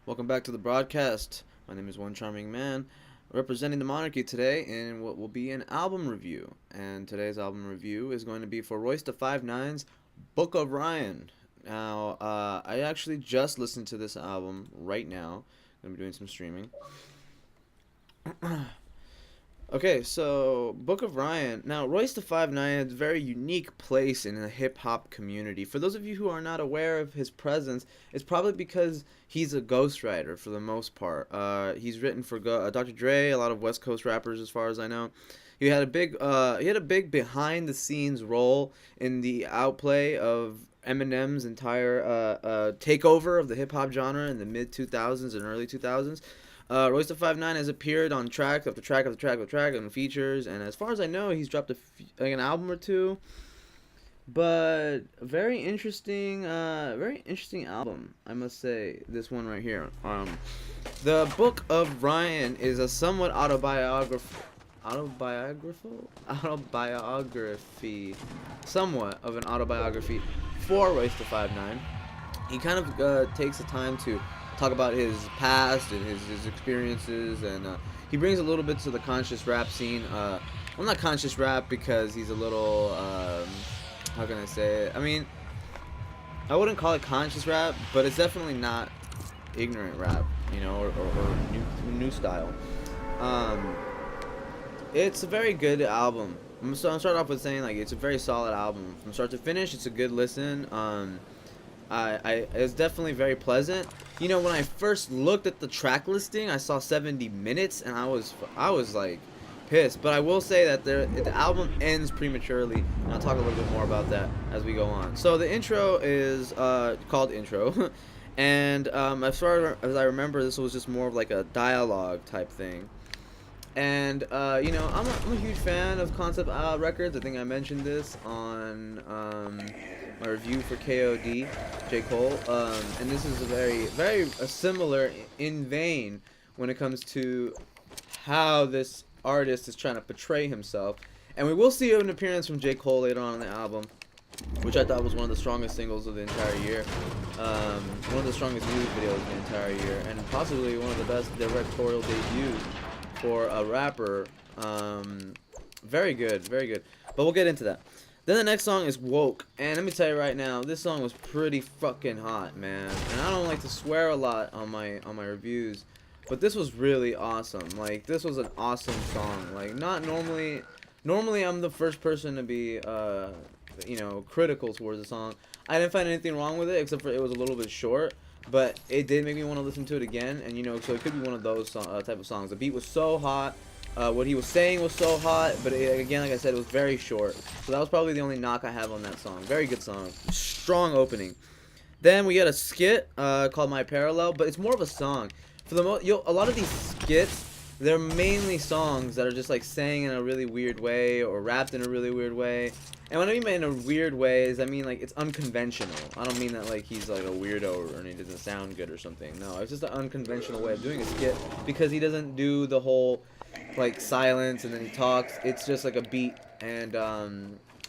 Welcome back to the broadcast. My name is One Charming Man, representing the monarchy today in what will be an album review. And today's album review is going to be for Royce the 5'9's Book of Ryan. Now, I actually just listened to this album right now. I'm going to be doing some streaming. Okay, so Book of Ryan. Now, Royce the 5'9 has a very unique place in the hip hop community. For those of you who are not aware of his presence, it's probably because he's a ghostwriter for the most part. He's written for Dr. Dre, a lot of West Coast rappers, as far as I know. He had a big behind the scenes role in the outplay of Eminem's entire takeover of the hip hop genre in the mid 2000s and early 2000s. Royce the 5'9 has appeared on track after track after track after track and features, and as far as I know, he's dropped an album or two. But very interesting album, I must say. This one right here. The Book of Ryan is a somewhat autobiography, somewhat of an autobiography for Royce the 5'9. He kind of takes the time to talk about his past and his experiences, and he brings a little bit to the conscious rap scene. Well, not conscious rap because he's a little, how can I say it? I mean, I wouldn't call it conscious rap, but it's definitely not ignorant rap, or new style. Um, it's a very good album. So I'm starting off with saying like it's a very solid album from start to finish. It's a good listen. It's definitely very pleasant. When I first looked at the track listing, I saw 70 minutes, and I was like pissed. But I will say that the album ends prematurely, and I'll talk a little bit more about that as we go on. So the intro is called intro, and as far as I remember, this was just more of like a dialogue type thing. And I'm a huge fan of concept records. I think I mentioned this on my review for KOD, J. Cole. And this is a very similar in vein when it comes to how this artist is trying to portray himself. And we will see an appearance from J. Cole later on in the album, which I thought was one of the strongest singles of the entire year. One of the strongest music videos of the entire year, and possibly one of the best directorial debuts for a rapper. Very good, very good. But we'll get into that. Then the next song is Woke, and let me tell you right now, this song was pretty fucking hot, man. And I don't like to swear a lot on my reviews, but this was really awesome. Like, this was an awesome song. Like, not normally I'm the first person to be critical towards the song. I didn't find anything wrong with it except for it was a little bit short. But it did make me want to listen to it again, and so it could be one of those type of songs. The beat was so hot, what he was saying was so hot, but again, like I said, it was very short. So that was probably the only knock I have on that song. Very good song, strong opening. Then we get a skit called My Parallel, but it's more of a song. For the a lot of these skits, they're mainly songs that are just like sang in a really weird way or rapped in a really weird way. And what I mean by in a weird way is I mean like it's unconventional. I don't mean that like he's like a weirdo and he doesn't sound good or something. No, it's just an unconventional way of doing a skit because he doesn't do the whole like silence and then he talks. It's just like a beat, and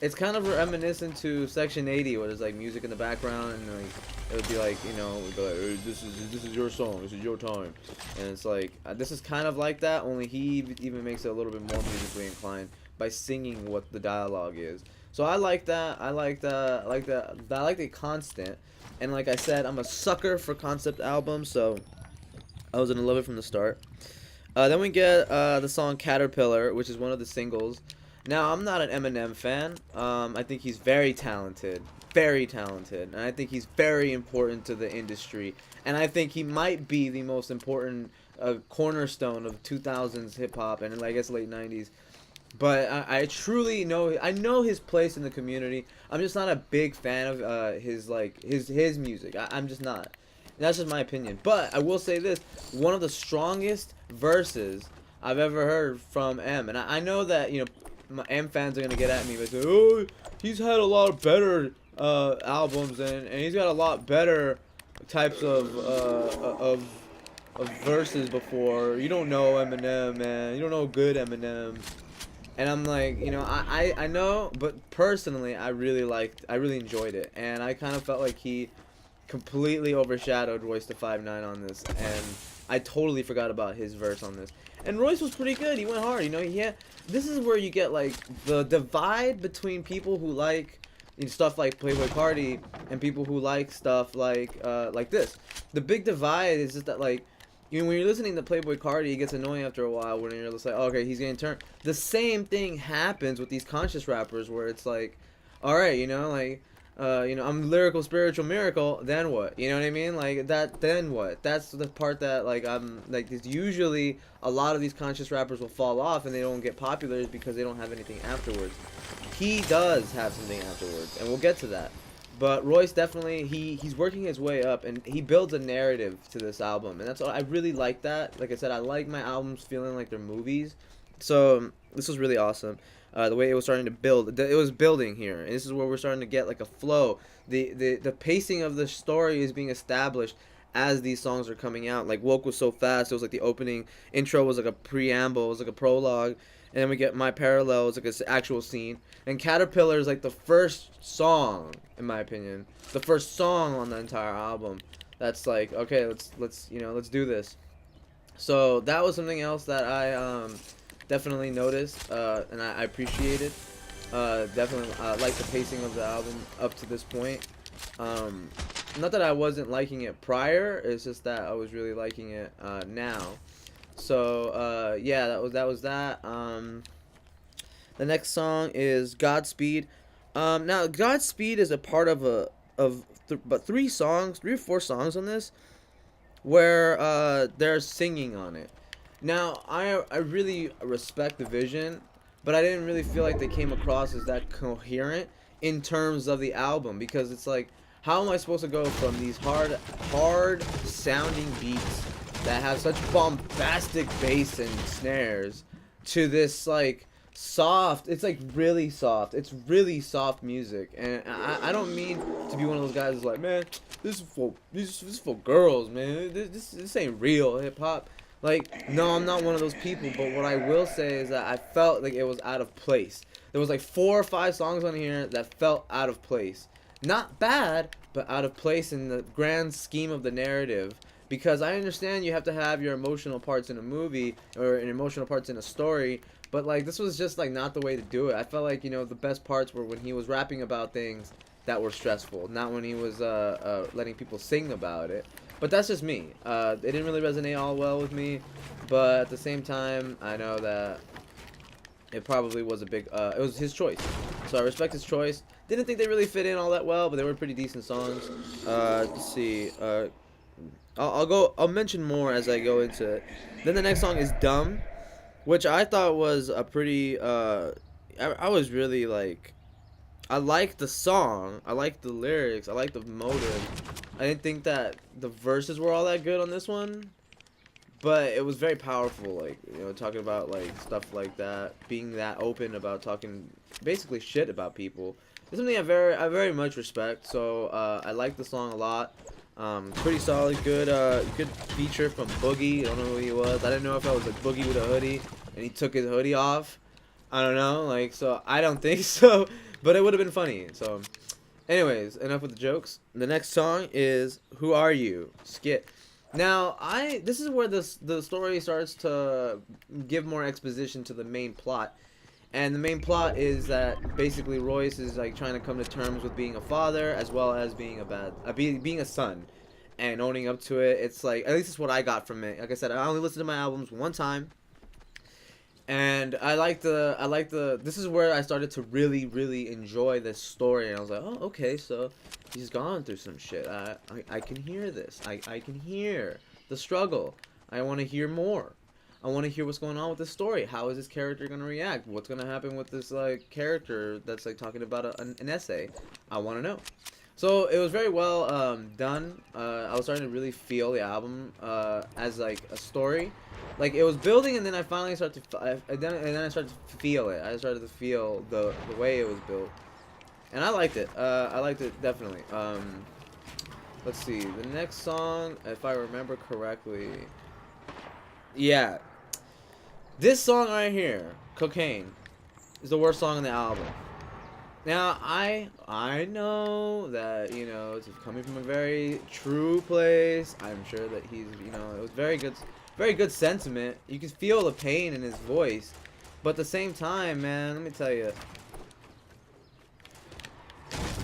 it's kind of reminiscent to Section 80 where there's like music in the background, and like it would be like, it'd be like, hey, this is your song, this is your time. And it's like this is kind of like that, only he even makes it a little bit more musically inclined by singing what the dialogue is. So I like that. I like the constant. And like I said, I'm a sucker for concept albums, so I was gonna love it from the start. Then we get the song Caterpillar, which is one of the singles. Now, I'm not an Eminem fan. I think he's very talented, and I think he's very important to the industry. And I think he might be the most important cornerstone of 2000s hip hop and I guess late 90s. But I truly know his place in the community. I'm just not a big fan of his music. I'm just not. That's just my opinion. But I will say this: one of the strongest verses I've ever heard from M. And I know that my M fans are gonna get at me by saying, "Oh, he's had a lot of better albums and he's got a lot better types of verses before. You don't know Eminem, man. You don't know good Eminem." And I'm like, I know, but personally, I really enjoyed it, and I kind of felt like he completely overshadowed Royce the 5'9" on this, and I totally forgot about his verse on this. And Royce was pretty good. He went hard. You know, this is where you get like the divide between people who like stuff like Playboy Cardi and people who like stuff like this. The big divide is just that like when you're listening to Playboy Cardi, it gets annoying after a while when you're just like, oh, okay, he's getting turned. The same thing happens with these conscious rappers where it's like, all right, I'm lyrical, spiritual, miracle. Then what? You know what I mean? Like that. Then what? That's the part that like I'm like. Usually, a lot of these conscious rappers will fall off and they don't get popular is because they don't have anything afterwards. He does have something afterwards, and we'll get to that. But Royce definitely he's working his way up, and he builds a narrative to this album, and that's all. I really like that. Like I said, I like my albums feeling like they're movies. So this was really awesome. The way it was starting to build, it was building here, and this is where we're starting to get like a flow. The pacing of the story is being established as these songs are coming out. Like Woke was so fast, it was like the opening intro was like a preamble, it was like a prologue, and then we get My Parallel, it's like an actual scene, and Caterpillar is like the first song, in my opinion, the first song on the entire album. That's like, okay, let's do this. So that was something else that I definitely noticed, and I appreciated. Definitely like the pacing of the album up to this point. Not that I wasn't liking it prior, it's just that I was really liking it now. So yeah, that was that. The next song is Godspeed. Now Godspeed is a part of but 3 or 4 songs on this where they're singing on it. Now, I really respect the vision, but I didn't really feel like they came across as that coherent in terms of the album, because it's like, how am I supposed to go from these hard sounding beats that have such bombastic bass and snares to this like soft, it's like really soft, it's really soft music. And I don't mean to be one of those guys who's like, man, this is for girls, man, this ain't real hip hop. Like, no, I'm not one of those people, but what I will say is that I felt like it was out of place. There was like 4 or 5 songs on here that felt out of place. Not bad, but out of place in the grand scheme of the narrative. Because I understand you have to have your emotional parts in a movie, or emotional parts in a story, but like this was just like not the way to do it. I felt like, the best parts were when he was rapping about things that were stressful, not when he was letting people sing about it. But that's just me. It didn't really resonate all well with me, but at the same time, I know that it probably was it was his choice. So I respect his choice. Didn't think they really fit in all that well, but they were pretty decent songs. Let's see. I'll mention more as I go into it. Then the next song is Dumb, which I thought was a pretty, I was really like, I liked the song, I liked the lyrics, I liked the motive. I didn't think that the verses were all that good on this one, but it was very powerful, like, talking about like stuff like that, being that open about talking basically shit about people. It's something I very much respect. So I like the song a lot. Pretty solid, good feature from Boogie. I don't know who he was. I didn't know if I was like Boogie with a hoodie and he took his hoodie off. I don't know, like, so I don't think so, but it would have been funny. So anyways, enough with the jokes. The next song is Who Are You? Skit. Now, this is where the story starts to give more exposition to the main plot. And the main plot is that basically Royce is like trying to come to terms with being a father as well as being being a son and owning up to it. It's like, at least it's what I got from it. Like I said, I only listened to my albums one time. And I like this is where I started to really enjoy this story, and I was like, oh, okay, so he's gone through some shit. I can hear this. I can hear the struggle. I want to hear more. I want to hear what's going on with this story. How is this character going to react? What's going to happen with this like character that's like talking about an essay? I want to know. So it was very well done. I was starting to really feel the album as like a story. Like it was building, and then I finally started to, then I started to feel it. I started to feel the way it was built, and I liked it. I liked it definitely. Let's see, the next song, if I remember correctly, yeah, this song right here, Cocaine, is the worst song on the album. Now I know that, you know, it's coming from a very true place. I'm sure that he's, you know, it was very good sentiment. You can feel the pain in his voice, but at the same time, man, let me tell you, it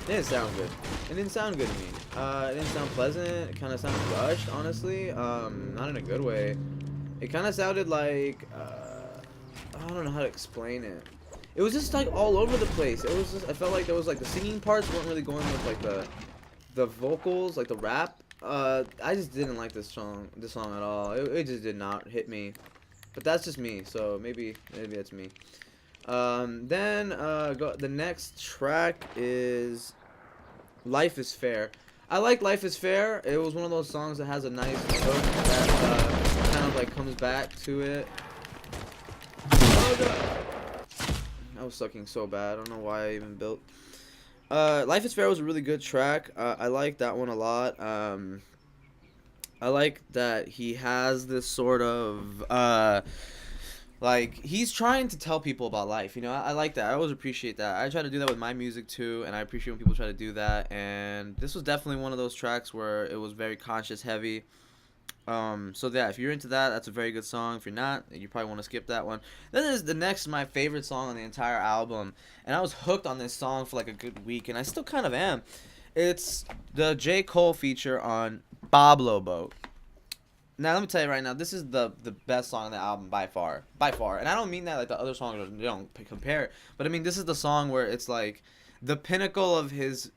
didn't sound good. It didn't sound good to me. It didn't sound pleasant. It kind of sounded rushed, honestly. Not in a good way. It kind of sounded like, I don't know how to explain it. It was just like all over the place. It was just, I felt like there was like the singing parts weren't really going with like the vocals, like the rap. I just didn't like this song at all. It just did not hit me. But that's just me, so maybe that's me. The next track is Life is Fair. I like Life is Fair. It was one of those songs that has a nice hook that kind of like comes back to it. Oh god. I was sucking so bad. I don't know why I even built. Life is Fair was a really good track. I like that one a lot. I like that he has this sort of like he's trying to tell people about life. You know, I like that. I always appreciate that. I try to do that with my music too, and I appreciate when people try to do that. And this was definitely one of those tracks where it was very conscious heavy. So yeah, if you're into that, that's a very good song. If you're not, you probably want to skip that one. Then there's the next, my favorite song on the entire album, and I was hooked on this song for like a good week, and I still kind of am. It's the J. Cole feature on Pablo Boat. Now let me tell you right now, this is the best song on the album by far, and I don't mean that like the other songs don't compare, but I mean this is the song where it's like the pinnacle of his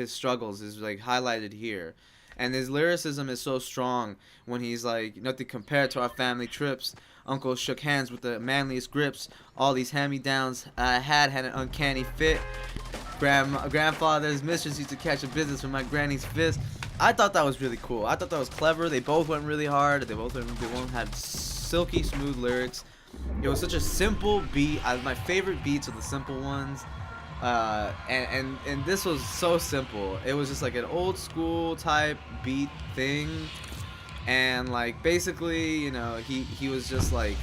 struggles is like highlighted here. And his lyricism is so strong when he's like, nothing compared to our family trips. Uncle shook hands with the manliest grips. All these hand-me-downs I had an uncanny fit. Grandfather's mistress used to catch a business with my granny's fist. I thought that was really cool. I thought that was clever. They both went really hard. They both had silky smooth lyrics. It was such a simple beat. My favorite beats are the simple ones. And this was so simple. It was just like an old school type beat thing, and like basically, you know, he was just like,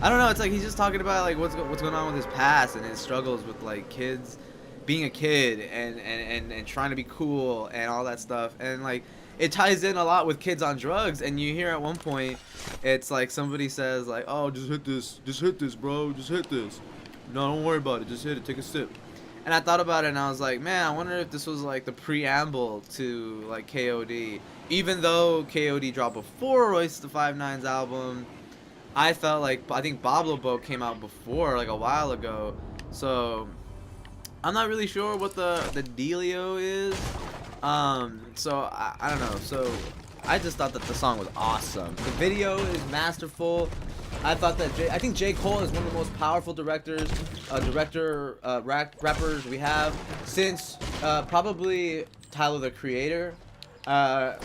I don't know. It's like he's just talking about like what's going on with his past and his struggles with like kids, being a kid and trying to be cool and all that stuff. And like it ties in a lot with kids on drugs. And you hear at one point, it's like somebody says like, oh, just hit this, bro, just hit this. No, don't worry about it. Just hit it. Take a sip. And I thought about it, and I was like, man, I wonder if this was like the preamble to like KOD. Even though KOD dropped before Royce the 5'9's album, I felt like I think Pablo Boat came out before, like a while ago. So I'm not really sure what the dealio is. So I don't know. So I just thought that the song was awesome. The video is masterful. I thought that I think J. Cole is one of the most powerful rappers we have since probably Tyler the Creator. I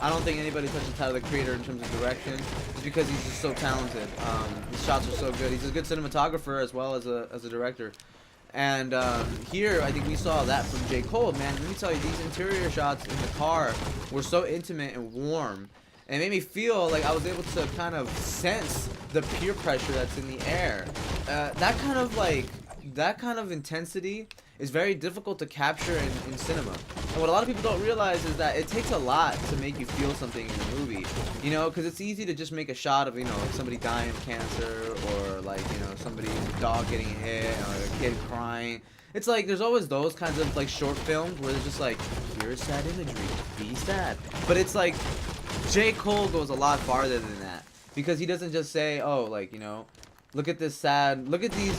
don't think anybody touches Tyler the Creator in terms of direction, just because he's just so talented. His shots are so good. He's a good cinematographer as well as a director. And here, I think we saw that from J. Cole, man. Let me tell you, these interior shots in the car were so intimate and warm. And it made me feel like I was able to kind of sense the peer pressure that's in the air. That kind of intensity is very difficult to capture in cinema. And what a lot of people don't realize is that it takes a lot to make you feel something in a movie. You know, because it's easy to just make a shot of, you know, like somebody dying of cancer, or like, you know, somebody's dog getting hit, or a kid crying. It's like there's always those kinds of like short films where they're just like, here's sad imagery, be sad. But it's like J. Cole goes a lot farther than that, because he doesn't just say, oh, like, you know, look at these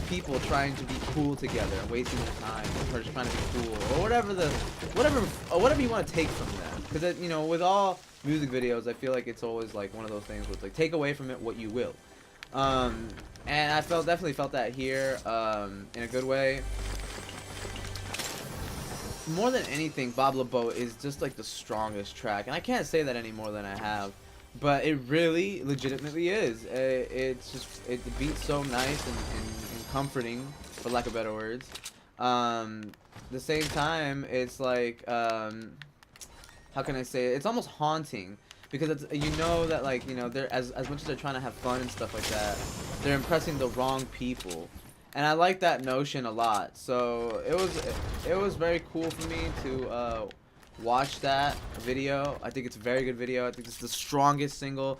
people trying to be cool together and wasting their time, or just trying to be cool, or whatever you want to take from them. Because, you know, with all music videos, I feel like it's always like one of those things where it's like, take away from it what you will. And I definitely felt that here, in a good way. More than anything, Pablo Boat is just like the strongest track, and I can't say that any more than I have, but it really legitimately is. The beat's so nice and comforting, for lack of better words. The same time, it's like, how can I say it? It's almost haunting, because it's, you know that, like, you know, they're as much as they're trying to have fun and stuff like that, they're impressing the wrong people. and I like that notion a lot. So it was very cool for me to watch that video. I think it's a very good video. I think it's the strongest single.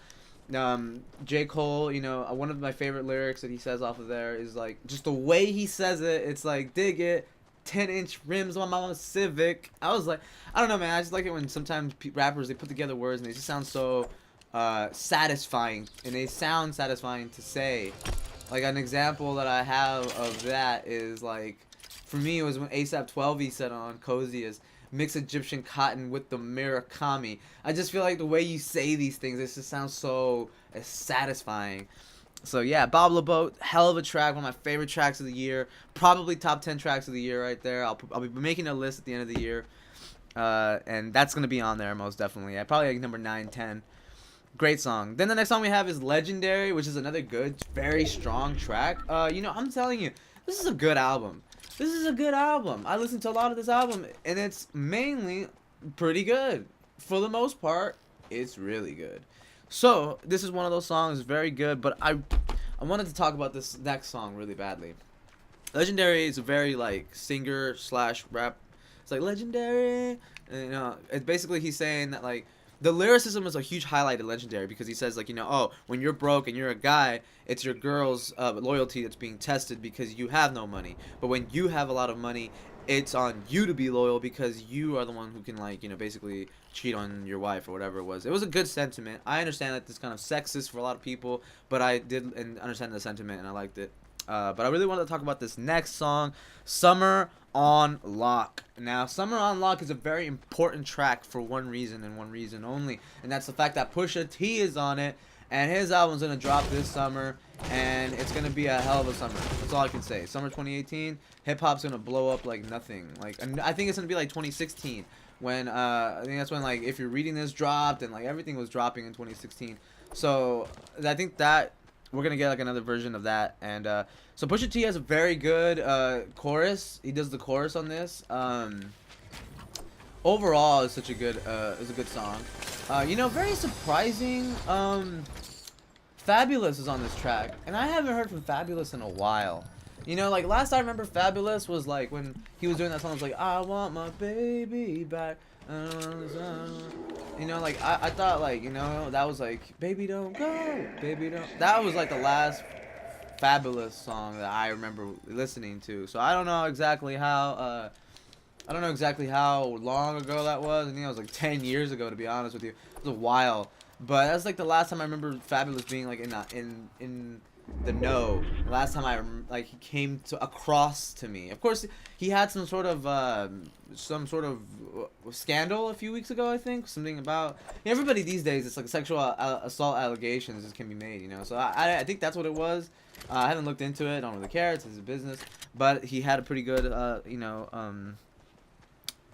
J. Cole, you know, one of my favorite lyrics that he says off of there is like, just the way he says it, it's like, dig it, 10-inch rims on my mama's Civic. I was like, I don't know, man, I just like it when sometimes rappers, they put together words and they just sound so satisfying, and they sound satisfying to say. Like, an example that I have of that is, like, for me, it was when ASAP 12 said on Cozy is, mix Egyptian cotton with the Murakami. I just feel like the way you say these things, it just sounds so satisfying. So yeah, Bob LeBeau, hell of a track, one of my favorite tracks of the year, probably top 10 tracks of the year right there. I'll be making a list at the end of the year, and that's gonna be on there most definitely. I probably like number 9, 10. Great song. Then the next song we have is Legendary, which is another good, very strong track. You know, I'm telling you, this is a good album. This is a good album. I listened to a lot of this album, and it's mainly pretty good. For the most part, it's really good. So, this is one of those songs, very good, but I wanted to talk about this next song really badly. Legendary is a very, like, singer slash rap. It's like, Legendary, and, you know, it's basically he's saying that, like, the lyricism is a huge highlight of Legendary, because he says, like, you know, oh, when you're broke and you're a guy, it's your girl's loyalty that's being tested because you have no money. But when you have a lot of money, it's on you to be loyal because you are the one who can, like, you know, basically cheat on your wife or whatever it was. It was a good sentiment. I understand that it's kind of sexist for a lot of people, but I did understand the sentiment and I liked it. But I really wanted to talk about this next song, Summer on Lock. Now, Summer on Lock is a very important track for one reason and one reason only, and that's the fact that Pusha T is on it, and his album's gonna drop this summer, and it's gonna be a hell of a summer. That's all I can say. Summer 2018, hip hop's gonna blow up like nothing. Like, I think it's gonna be like 2016 when I think that's when, like, If You're Reading This dropped, and like everything was dropping in 2016. So I think that we're gonna get like another version of that, and so Pusha T has a very good chorus. He does the chorus on this. Overall, it's such a good it's a good song. You know, very surprising. Fabulous is on this track, and I haven't heard from Fabulous in a while. You know, like, last I remember Fabulous was like when he was doing that song. It was like, I want my baby back. You know, like, I thought, like, you know, that was like, baby don't go, baby don't. That was like the last Fabulous song that I remember listening to. So I don't know exactly how long ago that was. I think it was like 10 years ago, to be honest with you. It was a while, but that's like the last time I remember Fabulous being like in the know. The last time he came across to me. Of course, he had some sort of scandal a few weeks ago. I think something about, you know, everybody these days, it's like sexual assault allegations just can be made. You know, so I think that's what it was. I haven't looked into it. I don't really care. It's his business. But he had a pretty good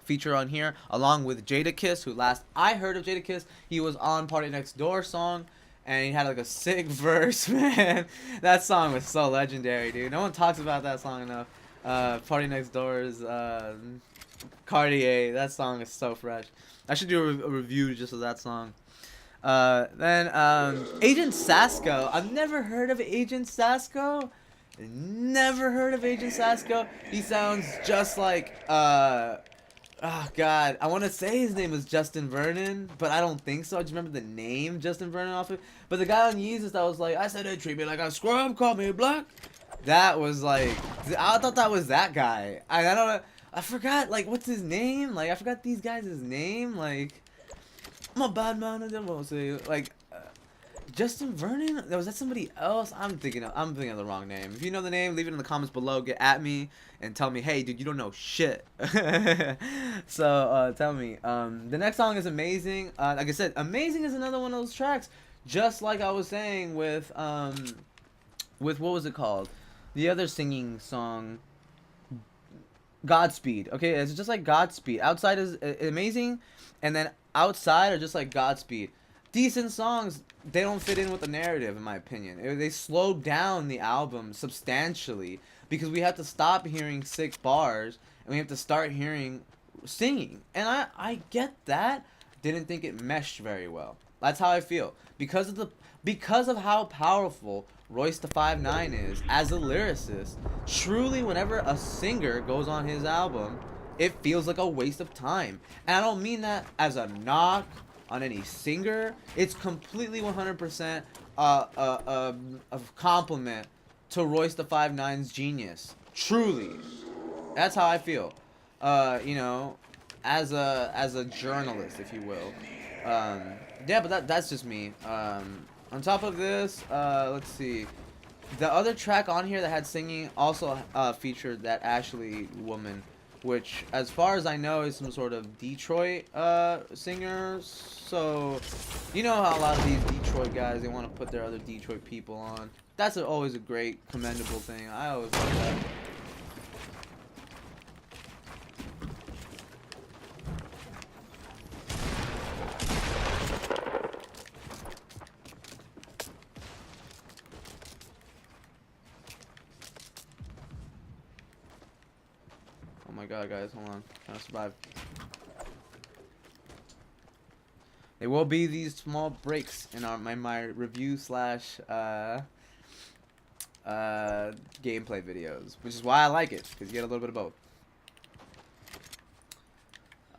feature on here, along with Jadakiss, who last I heard of Jadakiss, he was on Party Next Door song, and he had like a sick verse, man. That song was so legendary, dude. No one talks about that song enough. Party Next Door's Cartier, that song is so fresh. I should do a review just of that song. Then Agent Sasco. I've never heard of Agent Sasco. Never heard of Agent Sasco. He sounds just like oh god, I want to say his name was Justin Vernon, but I don't think so. I just remember the name Justin Vernon off it. But the guy on Yeezus that was like, I said they treat me like a scrub, call me black. That was like, I thought that was that guy. I don't know. I forgot, like, what's his name? Like, I forgot these guys' name. Like, I'm a bad man, I don't want to say, like, Justin Vernon? Was that somebody else? I'm thinking of the wrong name. If you know the name, leave it in the comments below. Get at me and tell me, hey, dude, you don't know shit. So tell me. The next song is Amazing. Like I said, Amazing is another one of those tracks. Just like I was saying with what was it called? The other singing song, Godspeed. Okay, it's just like Godspeed. Outside is Amazing, and then Outside are just like Godspeed. Decent songs. They don't fit in with the narrative, in my opinion. They slowed down the album substantially because we have to stop hearing sick bars and we have to start hearing singing. And I get that. didn't think it meshed very well. That's how I feel. Because of how powerful Royce the 5'9" is as a lyricist, truly whenever a singer goes on his album, it feels like a waste of time. And I don't mean that as a knock on any singer. It's completely 100% a compliment to Royce the 5'9's genius. Truly. That's how I feel. You know, as a journalist, if you will. Yeah, but that's just me. On top of this, let's see. The other track on here that had singing also featured that Ashley woman, which, as far as I know, is some sort of Detroit singer. So, you know how a lot of these Detroit guys, they want to put their other Detroit people on. That's always a great, commendable thing. I always like that. Oh my god, guys, hold on. Trying to survive. There will be these small breaks in my review slash gameplay videos, which is why I like it, because you get a little bit of both.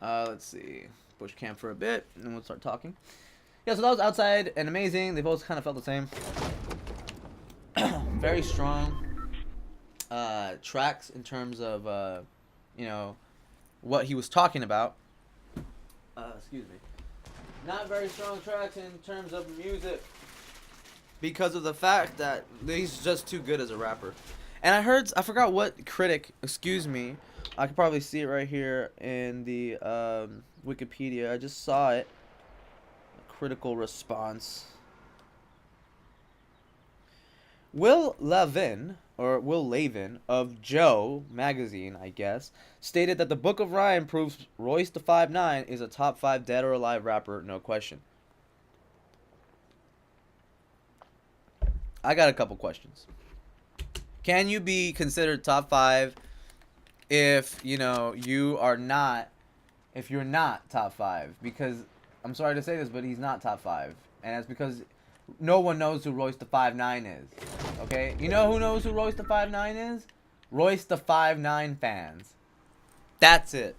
Let's see. Bush camp for a bit, and then we'll start talking. Yeah, so that was Outside and Amazing. They both kind of felt the same. Very strong tracks in terms of you know, what he was talking about. Excuse me. Not very strong tracks in terms of music, because of the fact that he's just too good as a rapper. And I forgot what critic, excuse me, I could probably see it right here in the Wikipedia. I just saw it. A critical response. Will Lavin of Joe magazine, I guess, stated that the Book of Rhyme proves Royce the 5'9" is a top 5 dead or alive rapper, no question. I got a couple questions. Can you be considered top 5 if, you know, you're not top 5? Because I'm sorry to say this, but he's not top 5, and that's because no one knows who Royce the 5'9" is. Okay? You know who knows who Royce the 5'9" is? Royce the 5'9" fans. That's it.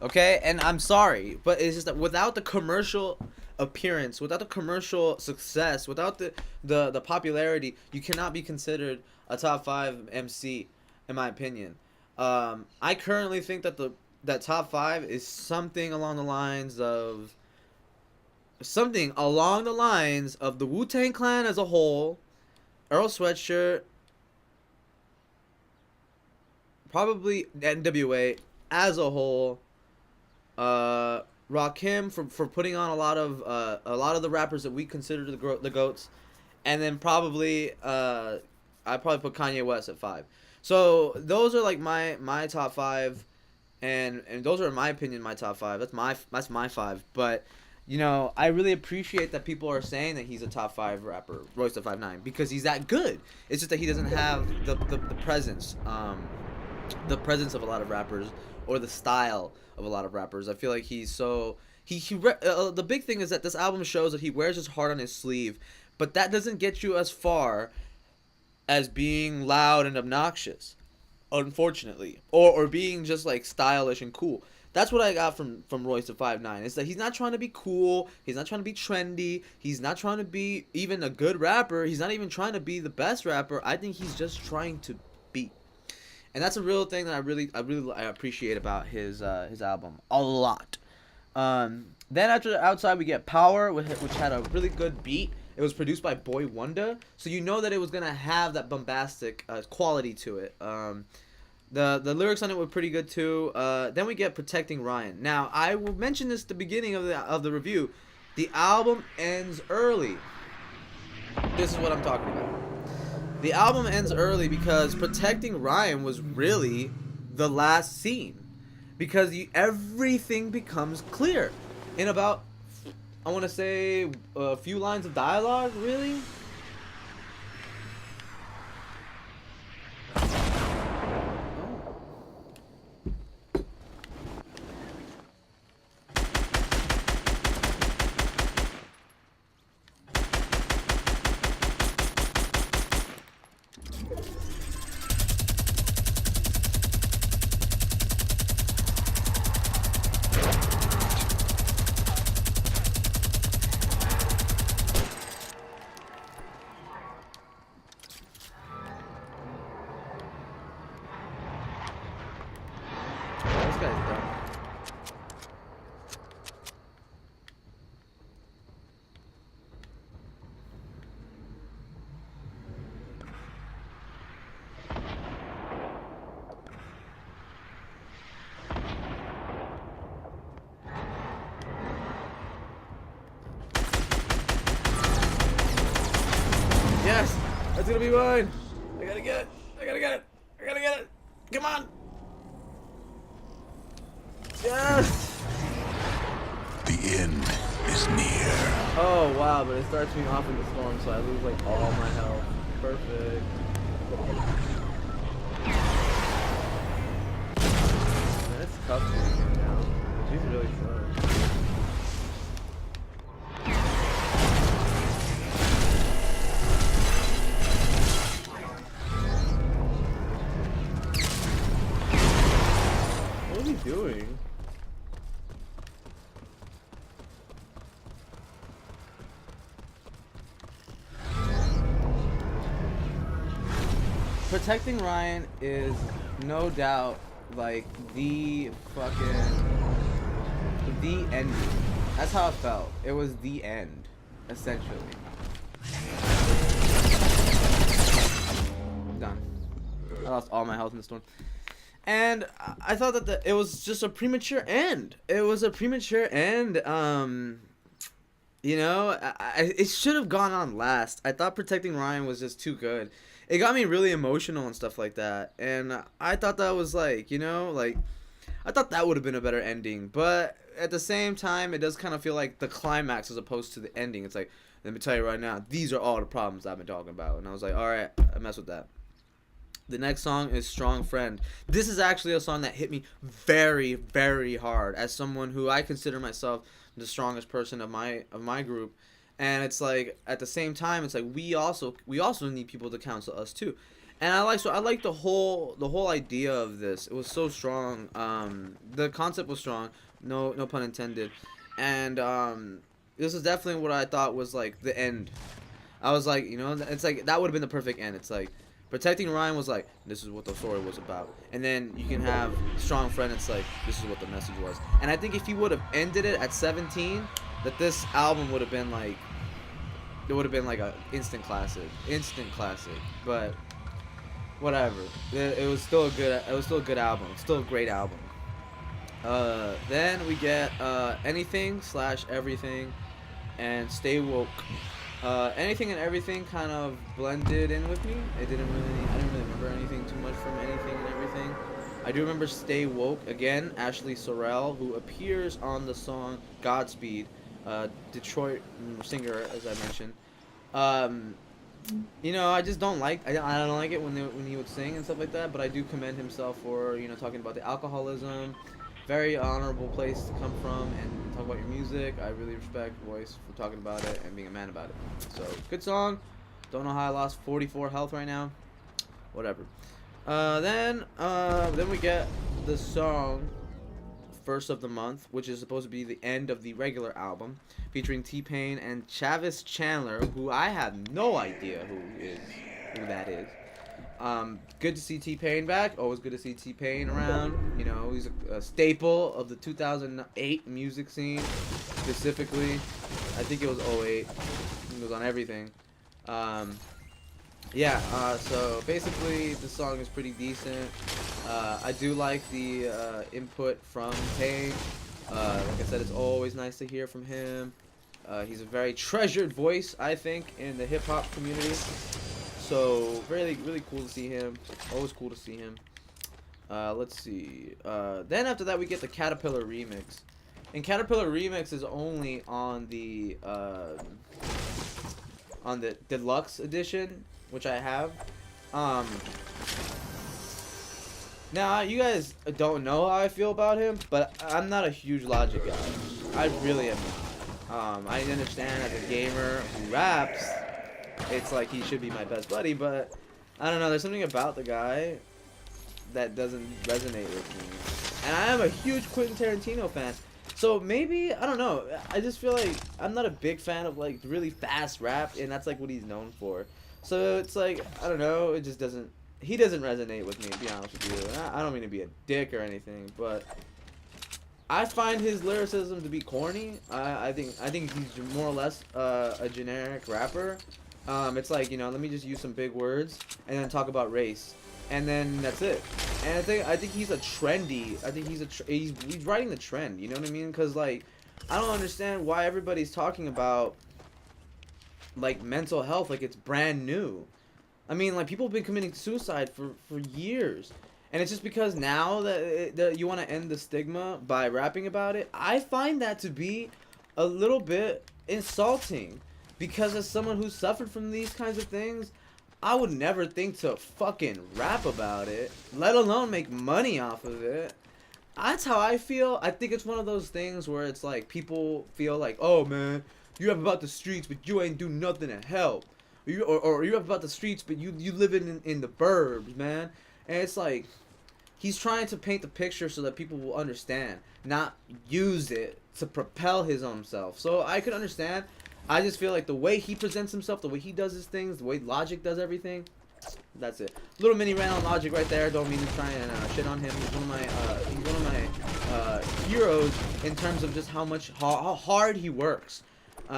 Okay? And I'm sorry, but it's just that without the commercial appearance, without the commercial success, without the popularity, you cannot be considered a top 5 MC, in my opinion. I currently think that that top 5 is something along the lines of the Wu-Tang Clan as a whole, Earl Sweatshirt, probably NWA as a whole, Rakim for putting on a lot of the rappers that we consider the GOATs, and then probably I'd probably put Kanye West at 5. So those are like my top 5, and those are, in my opinion, my top 5. That's my 5. But you know, I really appreciate that people are saying that he's a top 5 rapper, Royce the 5'9", because he's that good. It's just that he doesn't have the presence, of a lot of rappers, or the style of a lot of rappers. I feel like he's so the big thing is that this album shows that he wears his heart on his sleeve, but that doesn't get you as far as being loud and obnoxious, unfortunately, or being just like stylish and cool. That's what I got from Royce the 5'9". It's that he's not trying to be cool. He's not trying to be trendy. He's not trying to be even a good rapper. He's not even trying to be the best rapper. I think he's just trying to be. And that's a real thing that I appreciate about his album a lot. Then after Outside, we get Power, which had a really good beat. It was produced by Boy Wonder, so you know that it was gonna have that bombastic quality to it. The lyrics on it were pretty good too. Then we get Protecting Ryan. Now, I will mention this at the beginning of the review. The album ends early. This is what I'm talking about. The album ends early because Protecting Ryan was really the last scene. Because everything becomes clear in about, I want to say, a few lines of dialogue, really. That's gonna be mine. I gotta get it. I gotta get it. I gotta get it. Come on. Yes. The end is near. Oh wow, but it starts me off in the storm, so I lose like all my health. Perfect. Man, it's tough to get him down. She's really slow. What is he doing? Protecting Ryan is no doubt like the ending. That's how it felt. It was the end, essentially. Done. I lost all my health in the storm. And I thought that it was just a premature end. It was a premature end. You know, it should have gone on last. I thought Protecting Ryan was just too good. It got me really emotional and stuff like that. And I thought that was like, you know, like, I thought that would have been a better ending. But at the same time, it does kind of feel like the climax as opposed to the ending. It's like, let me tell you right now, these are all the problems I've been talking about. And I was like, all right, I mess with that. The next song is Strong Friend. This is actually a song that hit me very, very hard as someone who I consider myself the strongest person of my group. And it's like at the same time, it's like we also need people to counsel us too. And I like the whole idea of this. It was so strong. The concept was strong. No pun intended. And this is definitely what I thought was like the end. I was like, you know, it's like that would have been the perfect end. It's like Protecting Ryan was like, this is what the story was about. And then you can have Strong Friend, it's like, this is what the message was. And I think if he would have ended it at 17, that this album would have been like, it would have been like a instant classic. But whatever. It was still a good album. Still a great album. Then we get Anything/Everything and Stay Woke. Anything and Everything kind of blended in with me. I didn't really remember anything too much from Anything and Everything. I do remember Stay Woke, again, Ashley Sorrell, who appears on the song Godspeed, Detroit singer, as I mentioned. You know, I just don't like, I don't like it when he would sing and stuff like that, but I do commend himself for, you know, talking about the alcoholism. Very honorable place to come from and talk about your music. I really respect Royce for talking about it and being a man about it. So, good song. Don't know how I lost 44 health right now. Whatever. Then we get the song First of the Month, which is supposed to be the end of the regular album, featuring T-Pain and Chavis Chandler, who I have no idea who that is. Good to see T-Pain back. Always good to see T-Pain around. You know, he's a staple of the 2008 music scene, specifically. I think it was 08. It was on everything. So basically the song is pretty decent. I do like the input from Pain. Like I said, it's always nice to hear from him. He's a very treasured voice, I think, in the hip-hop community. So, really, really cool to see him. Always cool to see him. Let's see. Then after that, we get the Caterpillar remix. And Caterpillar remix is only on the deluxe edition, which I have. Now, you guys don't know how I feel about him, but I'm not a huge Logic guy. I really am not. I understand as a gamer who raps, it's like he should be my best buddy, but I don't know, there's something about the guy that doesn't resonate with me. And I am a huge Quentin Tarantino fan, so maybe, I don't know, I just feel like I'm not a big fan of like really fast rap, and that's like what he's known for. So it's like, I don't know, it just doesn't, he doesn't resonate with me, to be honest with you. I don't mean to be a dick or anything, but I find his lyricism to be corny. I think he's more or less a generic rapper. It's like, you know, let me just use some big words and then talk about race, and then that's it. And I think he's a trendy. I think he's riding the trend. You know what I mean? Because like, I don't understand why everybody's talking about like mental health like it's brand new. I mean, like, people have been committing suicide for years. And it's just because now that you want to end the stigma by rapping about it. I find that to be a little bit insulting. Because as someone who suffered from these kinds of things, I would never think to fucking rap about it, let alone make money off of it. That's how I feel. I think it's one of those things where it's like people feel like, oh man, you rap about the streets, but you ain't do nothing to help. Or you rap about the streets, but you live in the burbs, man. And it's like, he's trying to paint the picture so that people will understand, not use it to propel his own self. So I could understand. I just feel like the way he presents himself, the way he does his things, the way Logic does everything, that's it. Little mini rant on Logic right there. Don't mean to try and shit on him. He's one of my heroes in terms of just how how hard he works.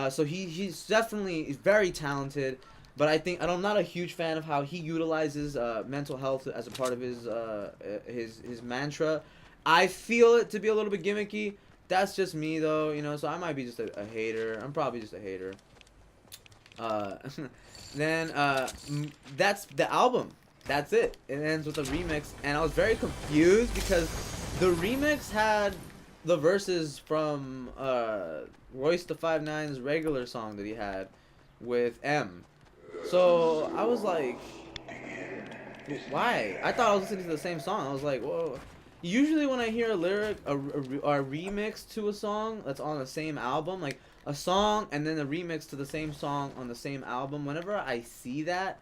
So he's definitely very talented. But I'm not a huge fan of how he utilizes mental health as a part of his mantra. I feel it to be a little bit gimmicky. That's just me though, you know. So I might be just a hater. I'm probably just a hater. Then that's the album. That's it. It ends with a remix, and I was very confused because the remix had the verses from Royce the 5'9's regular song that he had with M. So I was like, why? I thought I was listening to the same song. I was like, whoa. Usually when I hear a lyric, a remix to a song that's on the same album, like a song and then a remix to the same song on the same album, whenever I see that,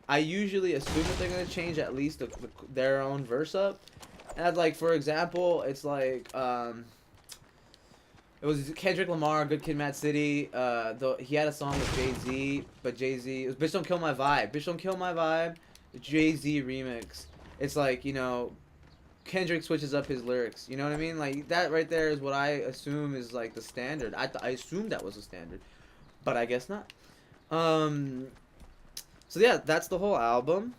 I usually assume that they're going to change at least their own verse up. And like, for example, it's like, it was Kendrick Lamar, Good Kid, Mad City. He had a song with Jay-Z, but Jay-Z, it was Bitch Don't Kill My Vibe. Bitch Don't Kill My Vibe, the Jay-Z remix. It's like, you know, Kendrick switches up his lyrics. You know what I mean? Like, that right there is what I assume is like the standard. I assumed that was the standard, but I guess not. So yeah, that's the whole album.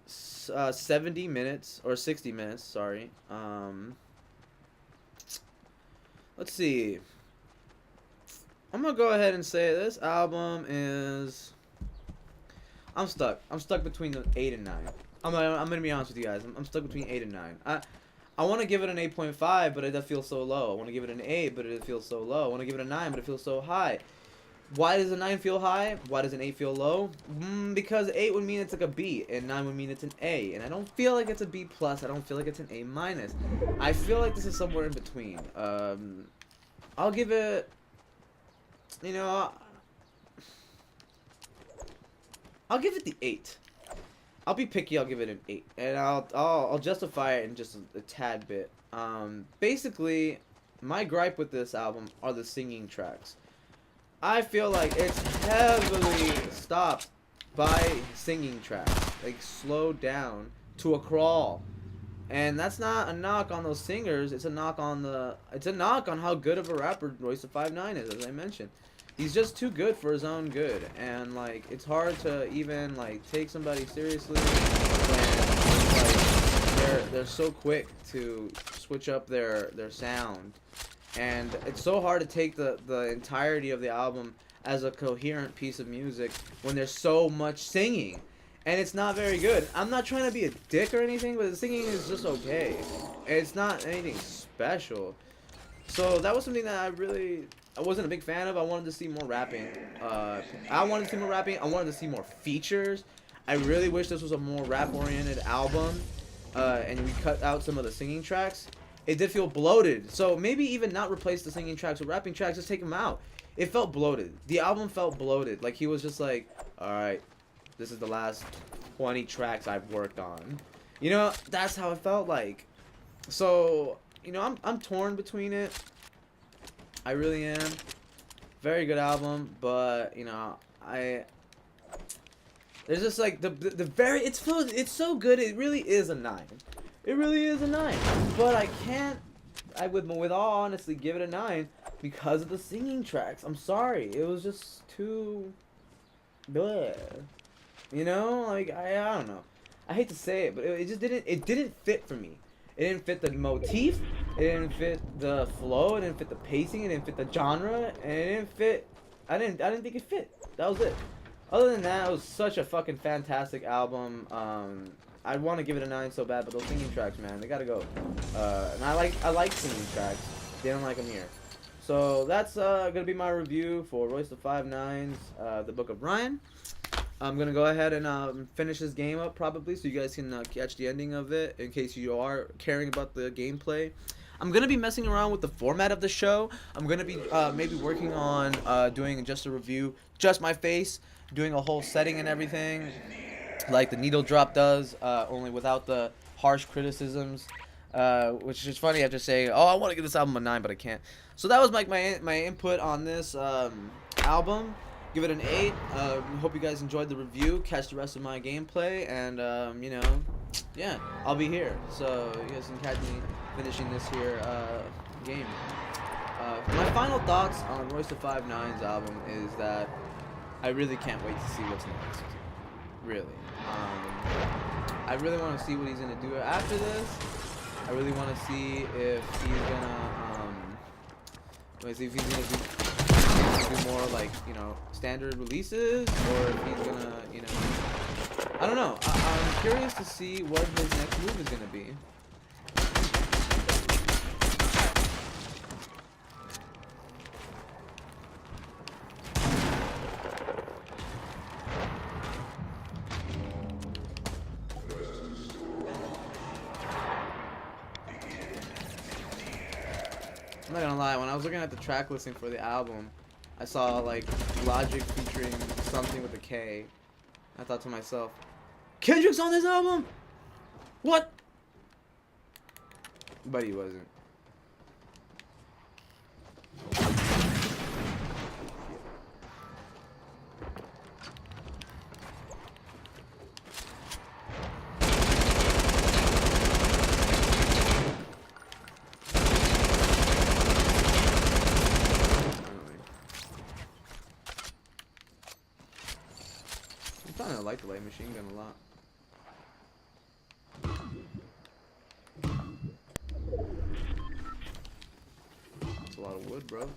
70 minutes or 60 minutes. Sorry. Let's see. I'm gonna go ahead and say this album is. I'm stuck. I'm stuck between the 8 and 9. I'm gonna be honest with you guys. I'm stuck between 8 and 9. I want to give it an 8.5, but it feels so low. I want to give it an 8, but it feels so low. I want to give it a 9, but it feels so high. Why does a 9 feel high? Why does an 8 feel low? Because 8 would mean it's like a B, and 9 would mean it's an A. And I don't feel like it's a B+. I don't feel like it's an A-. I feel like this is somewhere in between. I'll give it, you know, I'll give it the 8. I'll be picky. I'll give it an 8, and I'll justify it in just a tad bit. Basically, my gripe with this album are the singing tracks. I feel like it's heavily stopped by singing tracks, like slowed down to a crawl, and that's not a knock on those singers. It's a knock on how good of a rapper Royce the 5'9 is, as I mentioned. He's just too good for his own good, and like it's hard to even like take somebody seriously when like they're so quick to switch up their sound, and it's so hard to take the entirety of the album as a coherent piece of music when there's so much singing, and it's not very good. I'm not trying to be a dick or anything, but the singing is just okay. It's not anything special. So that was something that I wasn't a big fan of. I wanted to see more rapping. I wanted to see more rapping. I wanted to see more features. I really wish this was a more rap-oriented album, and we cut out some of the singing tracks. It did feel bloated. So maybe even not replace the singing tracks with rapping tracks. Just take them out. It felt bloated. The album felt bloated. Like he was just like, all right, this is the last 20 tracks I've worked on. You know, that's how it felt like. So, you know, I'm torn between it. I really am. Very good album, but you know, there's just like it's so good. It really is a 9. It really is a 9. But I with all honesty give it a 9 because of the singing tracks. I'm sorry, it was just too bleh. You know, like I don't know. I hate to say it, but it just didn't fit for me. It didn't fit the motif, it didn't fit the flow, it didn't fit the pacing, it didn't fit the genre, and it didn't fit. I didn't think it fit. That was it. Other than that, it was such a fucking fantastic album. I want to give it a 9 so bad, but those singing tracks, man, they gotta go. And I like singing tracks. They don't like them here. So that's gonna be my review for Royce the 5'9's The Book of Ryan. I'm gonna go ahead and finish this game up probably, so you guys can catch the ending of it in case you are caring about the gameplay. I'm gonna be messing around with the format of the show. I'm gonna be maybe working on doing just a review, just my face, doing a whole setting and everything, like the Needle Drop does, only without the harsh criticisms. Which is funny after saying, oh, I want to give this album a 9, but I can't. So that was like my input on this album. Give it an 8. Hope you guys enjoyed the review. Catch the rest of my gameplay, and you know, yeah, I'll be here. So you guys can catch me finishing this here game. My final thoughts on Royce the 5'9's album is that I really can't wait to see what's next. Really. I really want to see what he's gonna do after this. I really want to see if he's gonna do more like, you know, standard releases, or if he's gonna, you know, I don't know. I'm curious to see what his next move is gonna be. I'm not gonna lie, when I was looking at the track listing for the album, I saw like Logic featuring something with a K. I thought to myself, Kendrick's on this album? What? But he wasn't. I like the light machine gun a lot. That's a lot of wood, bro.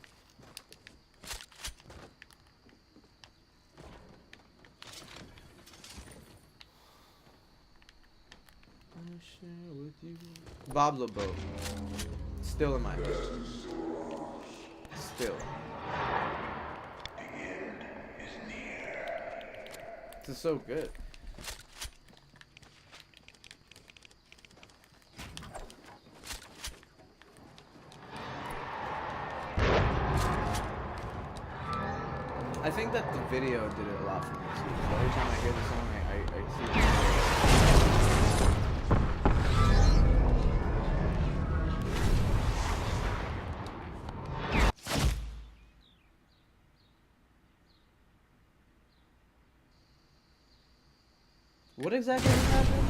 Bob's a boat. Still in my head. Still. This is so good. I think that the video did it a lot for me too. So every time I hear the song, I see it. What exactly happened?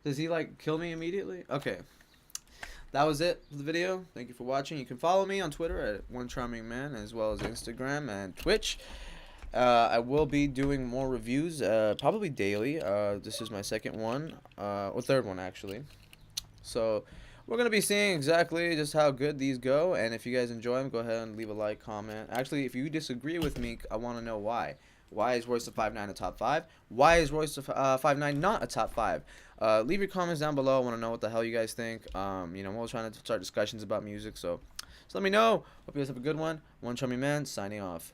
Does he like kill me immediately? Okay. That was it for the video. Thank you for watching. You can follow me on Twitter at OneCharmingMan, as well as Instagram and Twitch. I will be doing more reviews, probably daily. This is my second one, or third one actually. So we're going to be seeing exactly just how good these go. And if you guys enjoy them, go ahead and leave a like, comment. Actually, if you disagree with me, I want to know why. Why is Royce the 5'9 a top 5? Why is Royce the 5'9 not a top 5? Leave your comments down below. I want to know what the hell you guys think. You know, we're trying to start discussions about music, so just let me know. Hope you guys have a good one. One Charming Man, signing off.